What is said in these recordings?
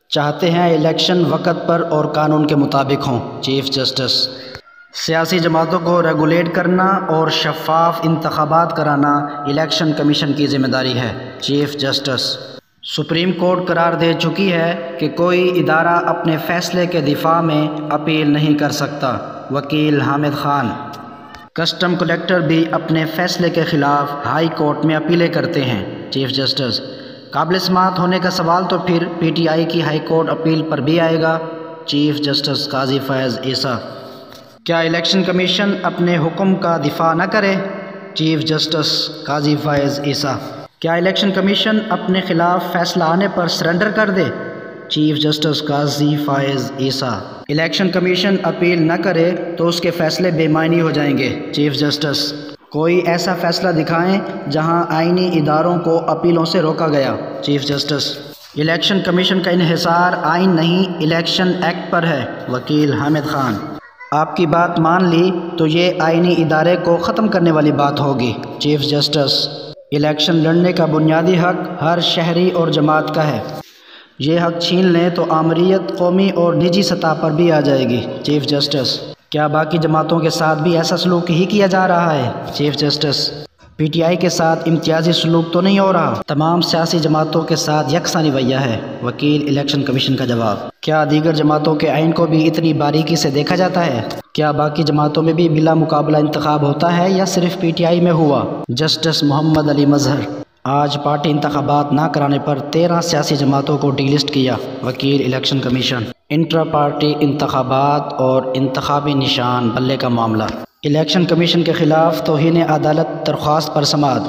چاہتے ہیں الیکشن وقت پر اور قانون کے مطابق ہوں۔ Chief justice. سیاسی جماعتوں کو ریگولیٹ کرنا اور شفاف انتخابات کرانا الیکشن کمیشن کی ذمہ داری ہے۔ Chief justice. سپریم کورٹ قرار دے چکی ہے کہ کوئی ادارہ اپنے فیصلے کے دفاع میں اپیل نہیں کر سکتا۔ وکیل حامد خان۔ کسٹم کلیکٹر بھی اپنے فیصلے کے خلاف ہائی کورٹ میں اپیلیں کرتے ہیں۔ Chief justice. قابل سماعت ہونے کا سوال تو پھر پی ٹی آئی کی ہائی کورٹ اپیل پر بھی آئے گا۔ چیف جسٹس قاضی فیاض عیسیٰ۔ کیا الیکشن کمیشن اپنے حکم کا دفاع نہ کرے؟ چیف جسٹس قاضی فیاض عیسیٰ۔ کیا الیکشن کمیشن اپنے خلاف فیصلہ آنے پر سرنڈر کر دے؟ چیف جسٹس قاضی فیاض عیسیٰ۔ الیکشن کمیشن اپیل نہ کرے تو اس کے فیصلے بے معنی ہو جائیں گے۔ Chief justice. کوئی ایسا فیصلہ دکھائیں جہاں آئینی اداروں کو اپیلوں سے روکا گیا۔ Chief justice. الیکشن کمیشن کا انحصار آئین نہیں الیکشن ایکٹ پر ہے۔ وکیل حامد خان۔ آپ کی بات مان لی تو یہ آئینی ادارے کو ختم کرنے والی بات ہوگی۔ Chief justice. الیکشن لڑنے کا بنیادی حق ہر شہری اور جماعت کا ہے۔ یہ حق چھین لیں تو آمریت قومی اور نجی سطح پر بھی آ جائے گی۔ Chief justice. کیا باقی جماعتوں کے ساتھ بھی ایسا سلوک ہی کیا جا رہا ہے؟ Chief justice. پی ٹی آئی کے ساتھ امتیازی سلوک تو نہیں ہو رہا؟ تمام سیاسی جماعتوں کے ساتھ یکساں رویہ ہے۔ وکیل الیکشن کمیشن کا جواب۔ کیا دیگر جماعتوں کے آئین کو بھی اتنی باریکی سے دیکھا جاتا ہے؟ کیا باقی جماعتوں میں بھی بلا مقابلہ انتخاب ہوتا ہے یا صرف پی ٹی آئی میں ہوا؟ جسٹس محمد علی مظہر۔ آج پارٹی انتخابات نہ کرانے پر 13 سیاسی جماعتوں کو ڈی لسٹ کیا۔ وکیل الیکشن کمیشن۔ انٹرا پارٹی انتخابات اور انتخابی نشان بلے کا معاملہ۔ الیکشن کمیشن کے خلاف توہین عدالت درخواست پر سماعت۔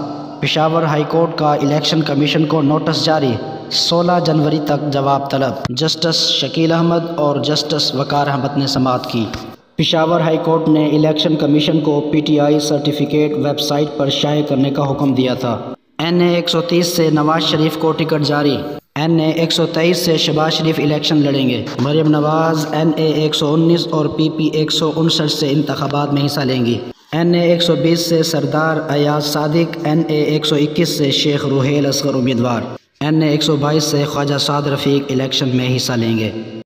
پشاور ہائی کورٹ کا الیکشن کمیشن کو نوٹس جاری، 16 جنوری تک جواب طلب۔ جسٹس شکیل احمد اور جسٹس وقار احمد نے سماعت کی۔ پشاور ہائی کورٹ نے الیکشن کمیشن کو P T I certificate website پر شائع کرنے کا حکم دیا تھا۔ این اے 130 سے نواز شریف کو ٹکٹ جاری۔ این اے 123 سے شہباز شریف الیکشن لڑیں گے۔ مریم نواز این اے 119 اور پی پی 159 سے انتخابات میں حصہ لیں گی۔ این اے 120 سے سردار ایاز صادق، این اے 121 سے شیخ روحیل اصغر امیدوار، این اے 122 سے خواجہ سعد رفیق الیکشن میں حصہ لیں گے۔